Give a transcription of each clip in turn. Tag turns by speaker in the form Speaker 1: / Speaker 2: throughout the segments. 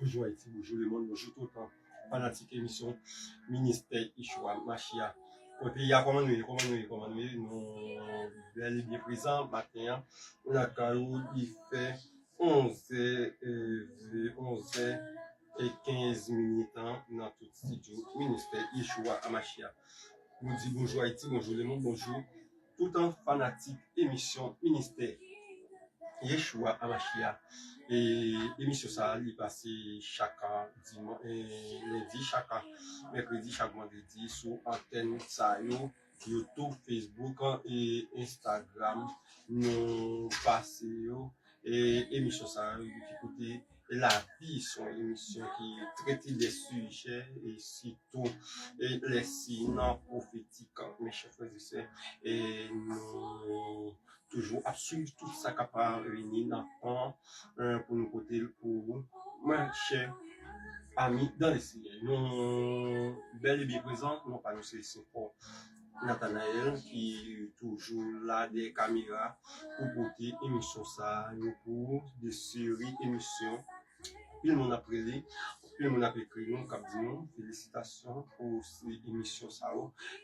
Speaker 1: Bonjour Haïti, bonjour le monde, bonjour tout le temps. Fanatique émission Ministère Yeshua Machia. Côté, il y a comment nous, bel et bien présent, matin, on a Carou, il fait 11 et 15 minutes dans tout studio Ministère Yeshua Machia. Nous dit bonjour Haïti, bonjour le monde, bonjour tout un fanatique émission Ministère Yeshua Amashia. Et l'émission ça est passée chaque lundi, chaque mercredi, chaque vendredi sur antenne ça YouTube, Facebook et Instagram. Nous passons et émission ça écoutez la vie sont émission qui traite des sujets et surtout les signes prophétiques mes chers frères et sœurs et nous toujours absolument tout ça capable réunir dans pour nous côté pour moi cher amis dans les cieux. Nous bel et bien présents, nous pas nous c'est pour Nathanaël qui est toujours là des caméras pour porter émission ça, nous pour des séries émissions. Puis le monde a prévu, puis le monde a écrit nous, cap dit nous, félicitations pour cette émission ça.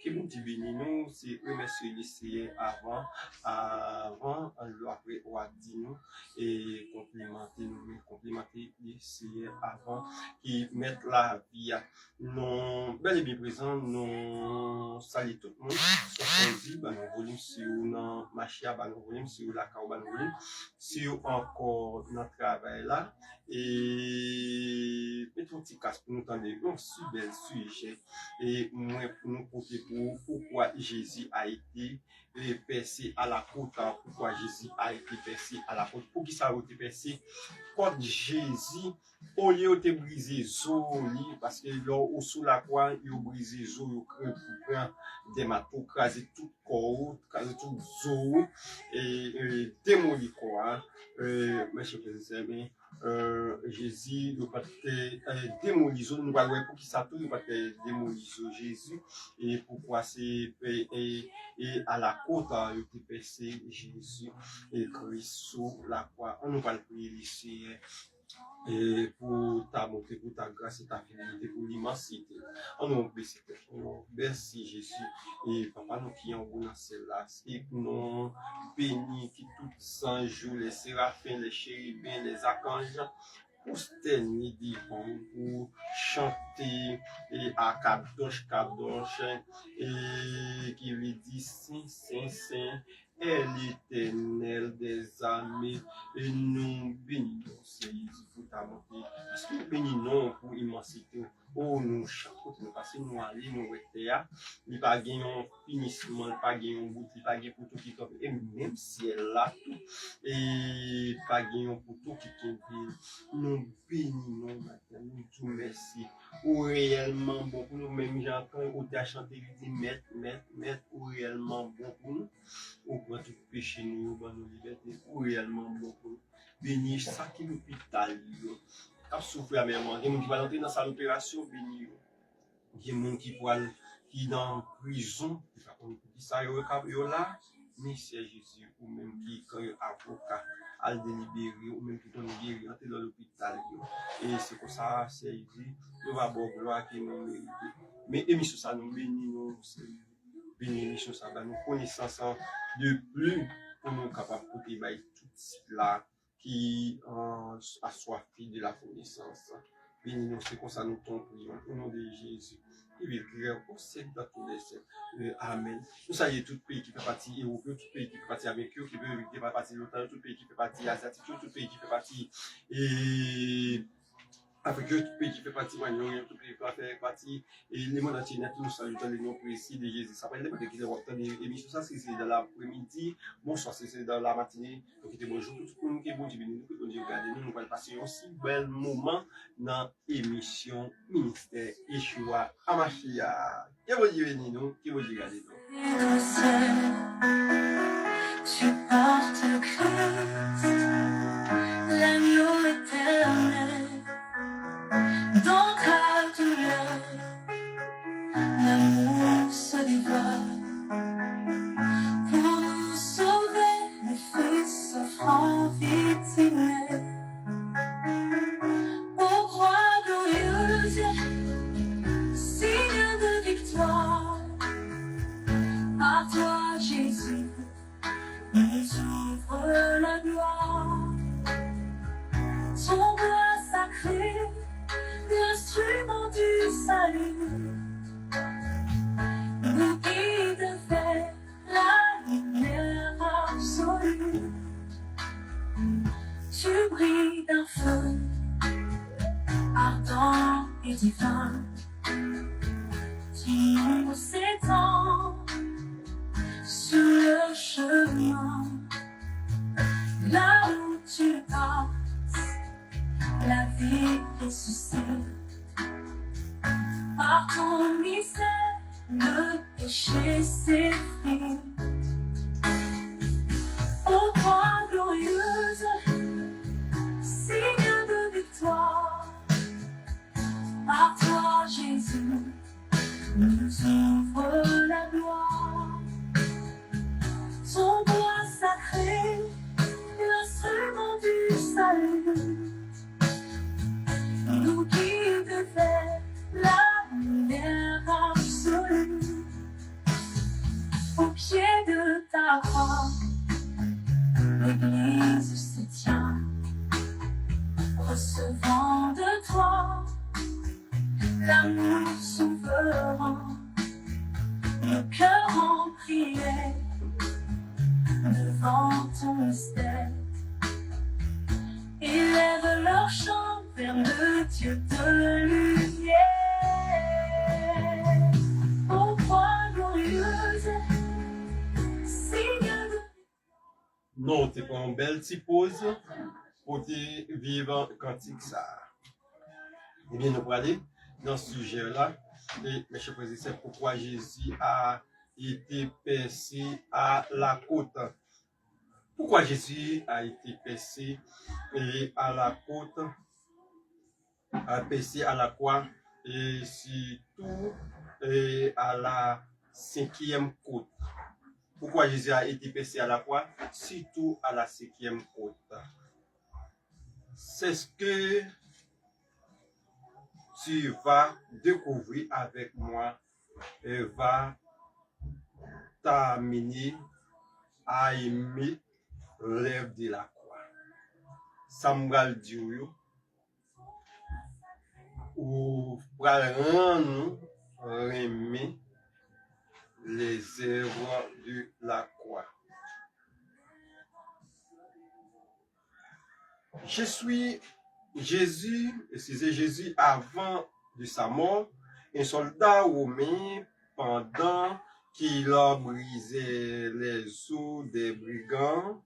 Speaker 1: Qui vous dit béni nous, c'est remercier les CIE avant, après on a dit nous et complimenter les CIE avant qui mettent la vie. Nous bel et bien présent, nous saluons tout le monde. Soit bah nous volume sur dans Machia, bah nous volume sur la Kao, bah nous volume sur encore notre travail là. Et mettons un petit casque pour nous entendre un si bel sujet et moi pour nous porter pour pourquoi Jésus a été percé à la côte, pourquoi Jésus a été percé à la côte, pour qui ça a été percé quand Jésus au lieu de briser zoli parce que là au sous la croix il a brisé zoli il a des marteaux craser tout corps craser tout zo et démolir quoi mes chers frères et Jésus nous pas démolir nous va voir pour qui ça tout nous pas démolir Jésus et pourquoi c'est et à la côte il a percé Jésus et Christ sur la croix on nous va le prier ici et pour ta bonté, pour ta grâce et ta fidélité, pour l'immensité. On nous merci Jésus et papa nous qui en haut dans celle-là et nous bénis qui tout sans jour les séraphins, les chérubins, les archanges pour se tenir devant, pour chanter et à Kadosh et qui lui dit Saint est l'Éternel des armées et nous bénissons Jésus pour ta bonté parce que nous bénissons pour immensité. Oh, nous chantons, nous passons, nous allons, nous restons, il n'y a pas de finissement, il n'y a pas de bout, il n'y a pas de pour tout qui tombe, et même si elle là tout, et pas de pour tout qui tombe, nous bénissons maintenant, nous tout merci, ou réellement bon pour nous, même j'entends, ou t'as chanté, il dit, mettre, ou réellement bon pour nous, ou pour tout péché nous, pour nos libertés, ou réellement bon pour nous, bénis ça qui est l'hôpital, qui souffre à même, il y a des gens qui vont entrer dans sa opération, bénis, il y a des gens qui dans prison, qui ça yo là, mais c'est Jésus, ou même qui quand avocat à le délibérer, ou même qui donne guéri, entrer dans l'hôpital, et c'est comme ça, c'est Jésus, nous va bon gloire qui nous mérite. Mais émission ça nous bénit, nous, bénir émission ça, nous connaissance de plus pour nous capables de porter tout là qui a soif de la connaissance. Bénis-nous, c'est comme ça nous tombons au nom de Jésus. Il veut créer au sein de tous les siècles. Amen. Nous saluons tout pays qui fait partie européen, tout pays qui fait partie américain, qui fait partie de l'OTAN, tout pays qui fait partie asiatique, tout pays qui fait partie et avec tout pays qui fait partie de l'Orient, tout pays qui fait partie et les mondes entiers, nous saluons dans le nom précis de Jésus. Ça peut être qui est important l'émission, ça c'est dans l'après-midi, bonsoir, c'est dans la matinée. Donc, bonjour tout le monde qui est bon, nous, bon Dieu, regardez nous, nous allons passer un si bel moment dans l'émission Ministère Yeshua Amashia. Que vous Dieu bénisse nous, que vous Dieu garde nous. Tu portes Christ, l'agneau éternel. Dans ta douleur, l'amour se dévoile pour nous sauver, les fils offrant victimes. Au roi
Speaker 2: salut nous guide vers la lumière absolue. Tu brilles d'un feu ardent et divin, qui nous s'étend sur le chemin. Là où tu passes, la vie ressuscite. Par ton mystère, le péché s'effrite. Ô croix glorieuse, signe de victoire, par toi Jésus nous ouvre la gloire. Ton bois sacré, l'instrument du salut, nous guide vers la lumière absolue. Au pied de ta croix, l'Église se tient, recevant de toi l'amour souverain, le cœur en prière devant ton mystère. Élèvent leur chant vers le Dieu de lumière. Ô croix glorieuse, signe de...
Speaker 1: Non, t'es pas une belle petite pause pour te vivre cantique ça. Eh bien, nous allons aller dans ce sujet-là. Et mes chers frères et sœurs, pourquoi Jésus a été percé à la côte. Pourquoi Jésus a été percé à la côte, a percé à la croix, et surtout à la 5e côte. Pourquoi Jésus a été percé à la croix, surtout à la 5e côte. C'est ce que tu vas découvrir avec moi et va t'amener à aimer l'œuvre de la croix. Samuel dit ou pral rendre nous aimer les œuvres de la croix. Je suis Jésus, c'est Jésus avant de sa mort, un soldat romain pendant qu'il a brisé les os des brigands.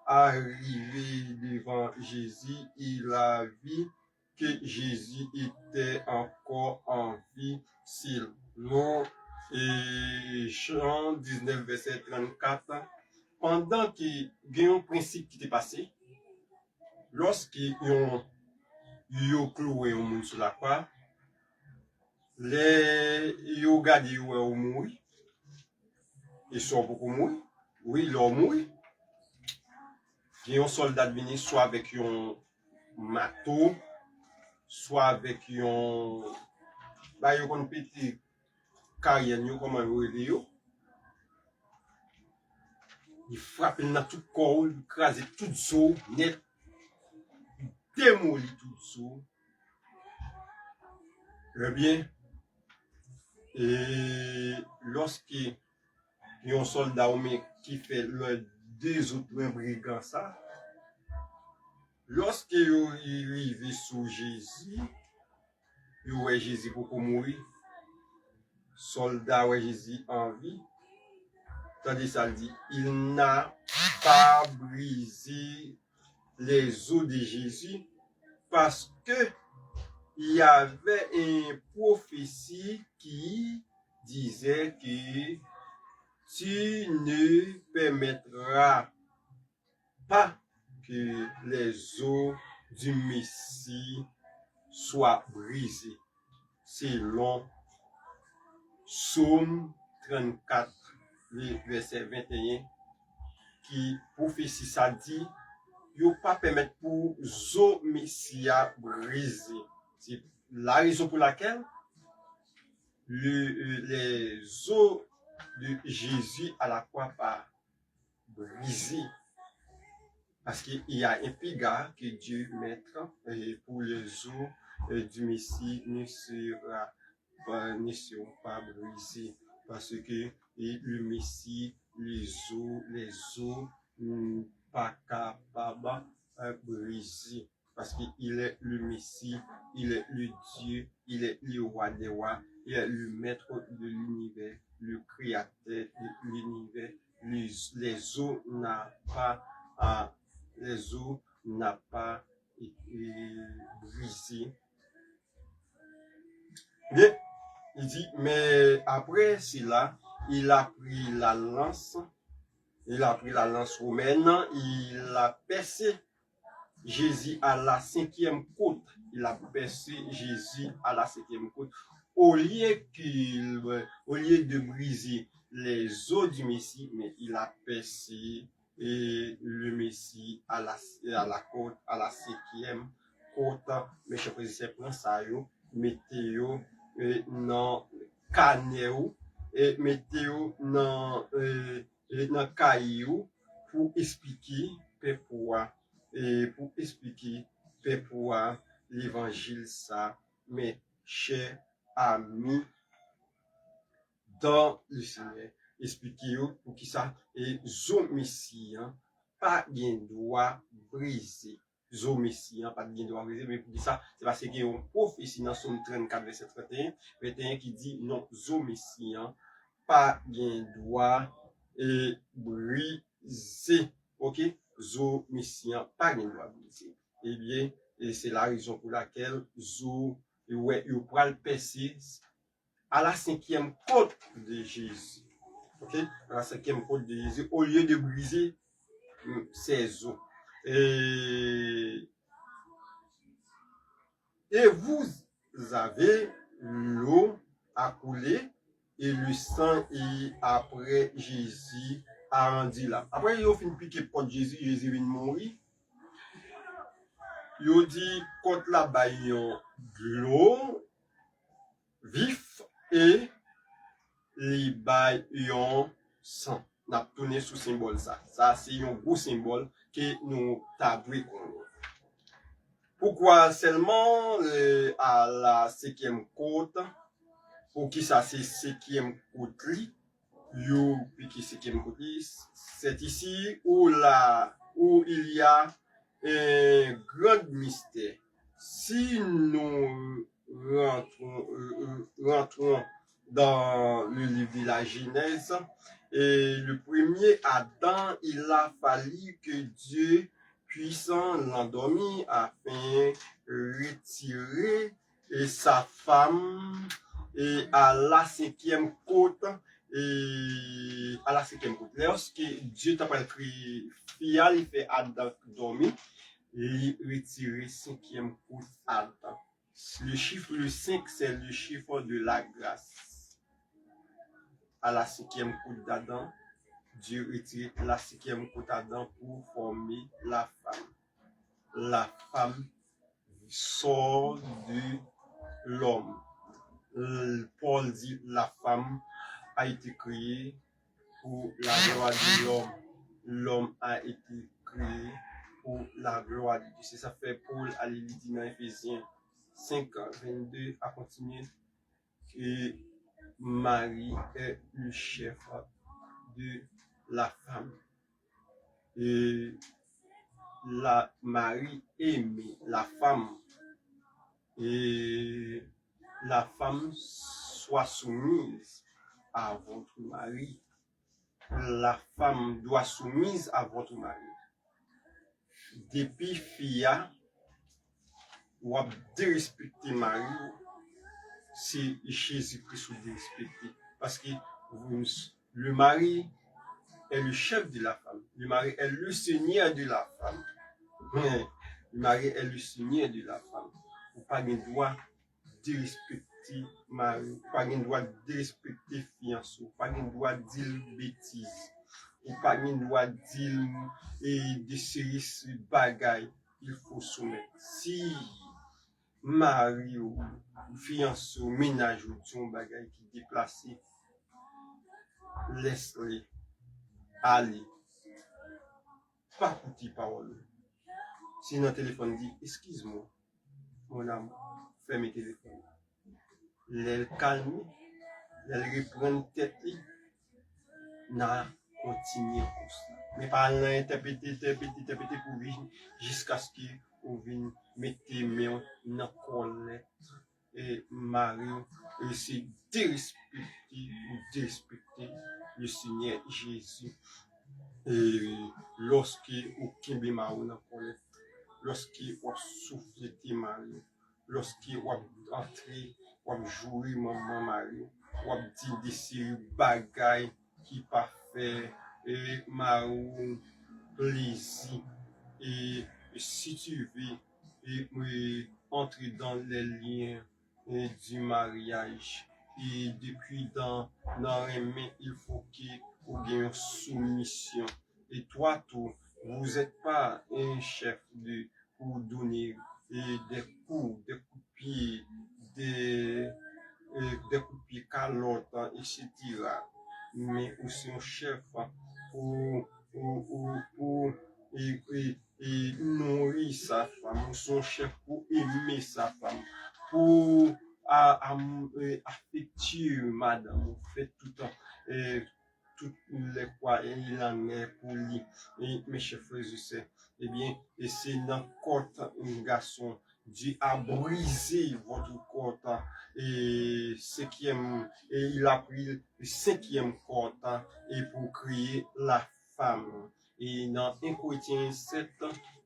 Speaker 1: Arrivé devant Jésus, il a vu que Jésus était encore en vie. Selon Jean 19, verset 34, pendant qu'il y a un principe qui était passé, lorsqu'ils ont cloué un monde sur la croix, ils ont gardé au mourir, ils sont beaucoup mourir, oui, ils ont mourir. Il y a un soldat venu soit avec un marteau, soit avec un petit carrière, comme un relais. Il frappe dans tout corps, il crase tout ça, net, démolit tout ça. Eh bien, et lorsqu'il y a un soldat qui fait le deux autres brigands, ça, lorsqu'il arrive sous Jésus, il voit Jésus pour mourir. Soldat voit Jésus en vie. Tandis ça dit, il n'a pas brisé les os de Jésus parce que il y avait une prophétie qui disait que tu ne permettras pas que les os du Messie soient brisés. Selon Psaume 34, verset 21, qui prophétie ça dit, il ne pas permettre pour zo Messia briser. C'est la raison pour laquelle les os de Jésus à la croix pas brisé. Parce qu'il y a un pigard que Dieu mettra pour les os du Messie ne sera ne seront pas brisés parce que le Messie, les eaux, pas capables de briser parce qu'il est le Messie, il est le Dieu, il est le roi des rois, il est le maître de l'univers, le créateur de l'univers. Les eaux n'a pas les eaux n'a pas été brisées. Bien, il dit, mais après cela, il a pris la lance romaine, il a percé Jésus à la 5e côte. Il a percé Jésus à la 5e côte. Au lieu de briser les os du Messie, mais il a percé le Messie à la côte, à la 5e côte. Mais je précise, prends ça, mettez-yo dans caneu et mettez-yo dans caillou pour expliquer pourquoi l'évangile ça, mes chers amis dans le Seigneur. Expliquez pour qui ça et zo messie pas bien droit briser. Zo messie pas bien droit briser, mais pour qui ça c'est parce qu'il y a une prophétie dans Somme 34 verset 31 qui dit non zo messie pas bien droit et briser. OK? Zo messian pas gen droit briser. Eh bien, et c'est la raison pour laquelle zo ouais, il pral percer à la 5e côte de Jésus. OK? À la 5e côte de Jésus au lieu de briser ses os. Et vous avez l'eau à couler et le sang et après Jésus a rendu là. Après, il a fin piquer pour Jésus, Jésus vient mourir. Il dit contre la baillon de l'eau vif et les baillons sang. On a tourné sous symbole ça. Ça, c'est un gros symbole que nous t'avons. Pourquoi seulement à la 5e côte? Pour qui ça c'est 5e côte? Yo, puis qui 5e côte? C'est ici où il y a un grand mystère. Si nous rentrons dans le livre de la Genèse, et le premier Adam, il a fallu que Dieu puissant l'endormir afin de retirer sa femme et à la 5e côte et à la 5e côte. Lorsque Dieu t'a pris fial, il fait Adam dormir et retirer 5e côte Adam. Le chiffre 5, c'est le chiffre de la grâce. À la 5e côte d'Adam, Dieu retire la 5e côte d'Adam pour former la femme. La femme sort de l'homme. Paul dit la femme a été créée pour la gloire de l'homme. L'homme a été créé pour la gloire de Dieu. C'est ça fait Paul à dit dans Éphésiens 5, 22 à continuer. Et Marie est le chef de la femme. Et Marie aimait la femme. Et la femme soit soumise à votre mari. La femme doit soumise à votre mari. Depuis fia, ou à dérespecter mari, c'est Jésus-Christ qui dérespecter. Parce que le mari est le chef de la femme. Le mari est le seigneur de la femme. Le mari est le seigneur de la femme. Vous n'avez pas le droit de respecter mari. Vous n'avez pas le droit de respecter fiancé. Vous n'avez pas le droit de dire bêtises. Vous n'avez pas le droit de dire des séries de bagailles. Il faut soumettre. Si mari ou fiancé ou ménage ou un bagaille qui déplace, laisse-les aller. Pas écouter parole. Si notre téléphone dit, excuse-moi, mon amour, ferme le téléphone. le calme, le reprendre tête, n'a continué pour ça. Mais pas interpréter pour vivre jusqu'à ce que vous veniez mettre main dans colère et Marie et c'est dérespecter le Seigneur Jésus. Et lorsque vous kimbe Marie dans colère, lorsque vous soufflez Marie, lorsque vous entrez, vous jouez maman Marie, vous dites des séries bagailles qui pas fait et Marie plaisir. Et si tu veux entrer dans les liens du mariage, et depuis dans main, il faut que vous ayez une soumission. Et toi, tout, vous n'êtes pas un chef pour donner des coups de pied, des coups de pied calottes, etc. Mais aussi un chef pour et nourrir sa femme, son chef pour aimer sa femme, pour affectuer madame, fait tout le temps, toutes les quoi il en est pour lui. Et mes chers frères et sœurs, eh bien, et c'est dans côte un garçon, Dieu a brisé votre côte et cinquième, et il a pris le cinquième côte et pour créer la femme. Et dans 1 Corinthiens 7,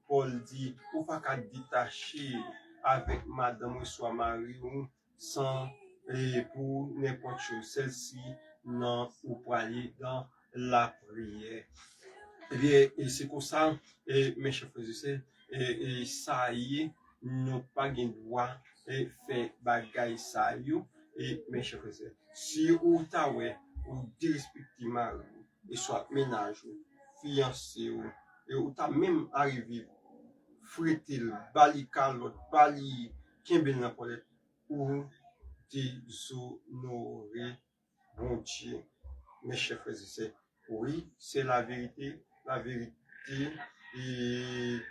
Speaker 1: Paul dit, ou pas qu'à détacher avec madame ou soit mari ou sans et pour n'importe chose. Celle-ci, non, ou pour aller dans la prière. Eh bien, et c'est comme ça, et mes chers frères et sœurs, et ça y est, nous pas de droit et faire bagaille ça y est, et mes chers frères et sœurs, si ou ta ouais, ou disrespecter mari, et soit ménage, fiancé, et ou ta même arrivé, fretil, bali calot, bali, kimbel na polet, ou déshonorer bon Dieu, mes chers frères et sœurs. Oui, c'est la vérité. La vérité est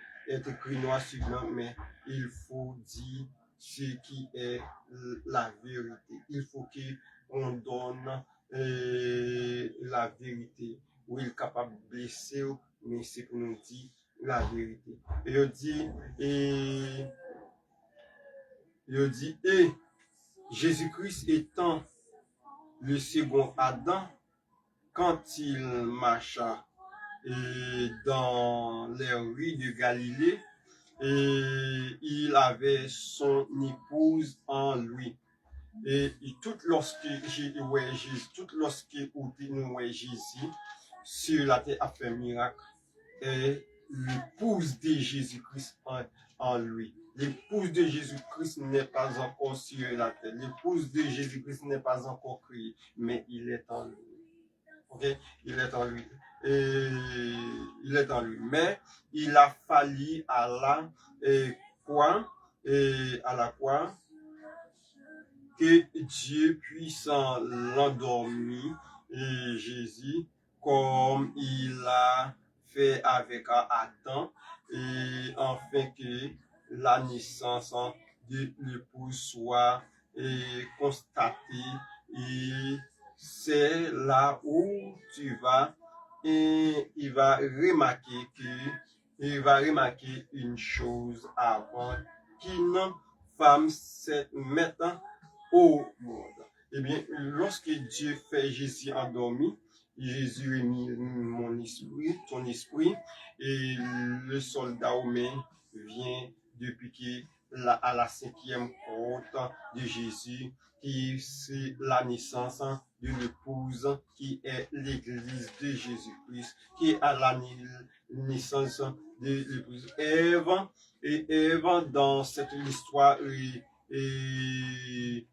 Speaker 1: écrit noir sur blanc, mais il faut dire ce qui est la vérité. Il faut qu'on donne la vérité. Oui, il est capable de blesser, mais c'est pour nous dire la vérité. Et il dit, et Jésus-Christ étant le second Adam, quand il marcha dans les rues de Galilée, et il avait son épouse en lui. Et tout lorsque nous voyons Jésus sur la terre a fait miracle, et l'épouse de Jésus-Christ en lui. L'épouse de Jésus-Christ n'est pas encore sur la terre. L'épouse de Jésus-Christ n'est pas encore créée, mais il est en lui. Ok? Il est en lui. Et il est en lui. Mais il a fallu à la croix, que Dieu puisse l'endormir Jésus comme il a fait avec Adam, et afin que la naissance de l'épouse soit constatée. Et c'est là où tu vas, et il va remarquer une chose avant qu'une femme se mette au monde. Eh bien, lorsque Dieu fait Jésus endormi, Jésus a mis ton esprit, et le soldat romain vient depuis à la cinquième porte de Jésus, qui c'est la naissance de l'épouse, qui est l'église de Jésus-Christ, qui est à la naissance de l'épouse. Et Ève, dans cette histoire, et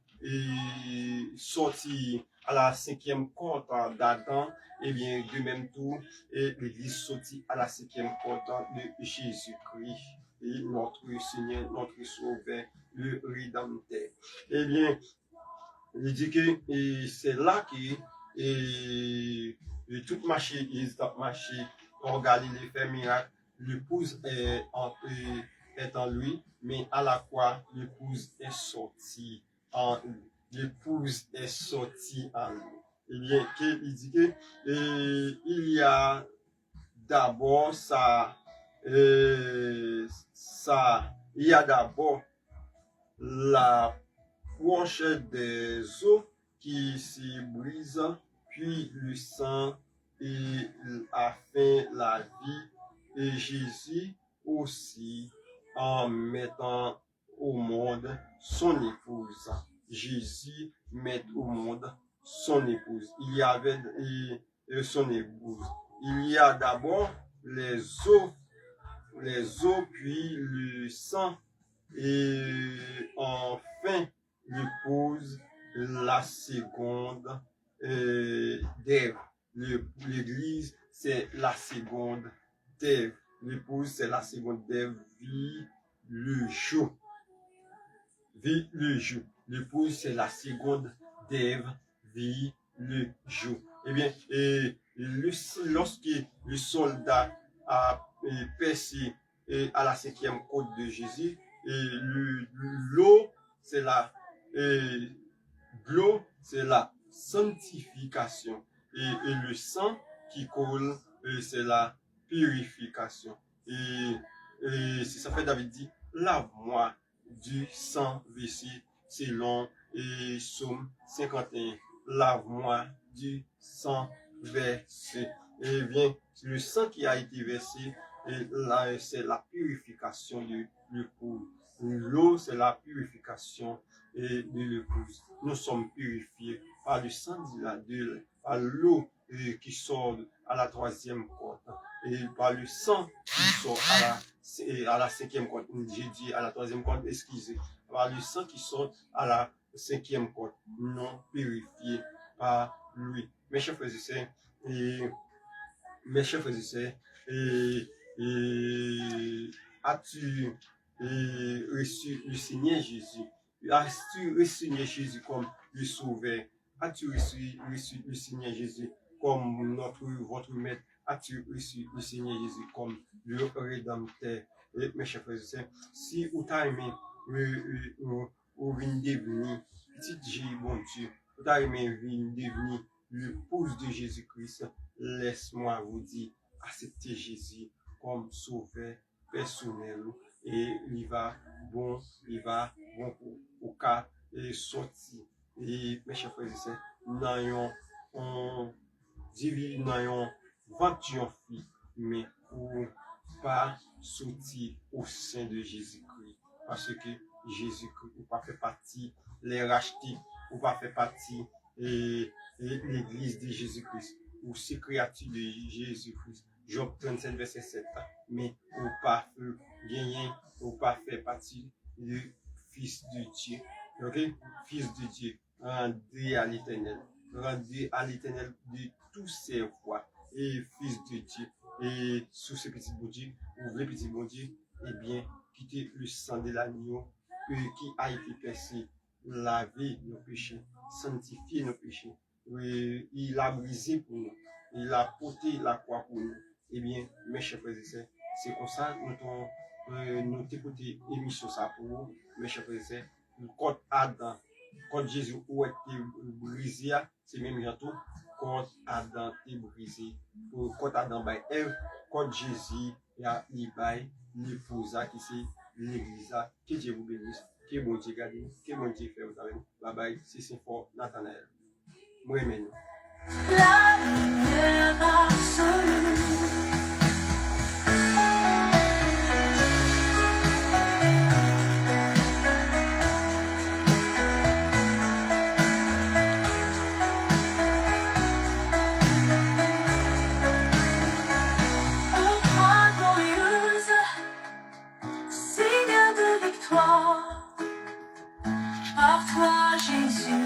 Speaker 1: sorti à la cinquième côte d'Adam, et bien de même tout, et l'église sortit à la cinquième côte de Jésus-Christ, et notre Seigneur, notre Sauveur, le Rédempteur. Eh bien, il dit que c'est là que tout marché, ils ont marché, on Galilée fait miracle, l'épouse est en lui, mais à la fois l'épouse est sortie en lui. l'épouse est sortie à lui. Eh bien, il dit que il y a d'abord il y a d'abord la poche des os qui se brise, puis le sang et a fait la vie. Et Jésus aussi en mettant au monde son épouse. Jésus met au monde son épouse. Il y avait son épouse. Il y a d'abord les os, puis le sang, et enfin l'épouse, la seconde d'Ève. L'église, c'est la seconde d'Ève. L'épouse, c'est la seconde d'Ève, vit le jour. Vit le jour. L'épouse, c'est la seconde d'Ève, vit le jour. Eh bien, lorsque le soldat a percé à la 5e côte de Jésus, et l'eau, c'est la sanctification. Et le sang qui coule, c'est la purification. Et c'est ça fait David dit, lave-moi du sang versé selon Psaume 51. Lave-moi du sang versé. Eh bien, le sang qui a été versé, là, c'est la purification de l'épouse. L'eau, c'est la purification de l'épouse. Nous sommes purifiés par le sang de par l'eau qui sort à la 3e côte, et par le sang qui sort à la 5e côte. J'ai dit à la 3e côte, excusez. Par le sang qui sort à la 5e côte, non purifié par lui. Mes chers frères et sœurs, as-tu reçu le Seigneur Jésus? As-tu reçu le Seigneur Jésus comme le Sauveur? As-tu reçu le Seigneur Jésus comme votre Maître? As-tu reçu le Seigneur Jésus comme le Rédempteur? Et mes chers frères et sœurs, si vous avez aimé, vous venez devenir petit J, bon Dieu, vous avez aimé devenir l'épouse de Jésus-Christ, laisse-moi vous dire, acceptez Jésus comme sauveur personnel, et il va bon au cas et sortir. Et mes chers frères et sœurs, nous n'ayons voiture, mais pour pas sortir au sein de Jésus-Christ, parce que Jésus-Christ ou pas fait partie les rachetés, ou pas fait partie et l'église de Jésus-Christ, ou ces créatures de Jésus-Christ. Job 37, verset 7. Mais ou pas gagner, ou pas fait partie du Fils de Dieu. Ok? Fils de Dieu, rendez à l'Éternel. Rendez à l'Éternel de tous ses voies. Et Fils de Dieu. Et sous ces petits bon Dieu, ou les petits bon Dieu, eh bien, quittez le sang de l'agneau qui a été percé, laver nos péchés, sanctifier nos péchés. Oui, il a brisé pour nous. Il a porté la croix pour nous. Eh bien, mes chers frères et sœurs, c'est comme ça que nous écoutons l'émission ça pour vous, mes chers frères et sœurs. Quand Adam, quand Jésus a été brisé, c'est même bientôt quand Adam est brisé. Quand Adam bat Ève, quand Jésus a l'épouse qui c'est l'église. Que Dieu vous bénisse. Que bon Dieu garde, que bon Dieu fait vous avec nous. Bye bye, c'est Saint-Fort Nathanaël. Moi, amen.
Speaker 2: La lumière absolue. Ô croix glorieuse, Seigneur de victoire, par toi Jésus.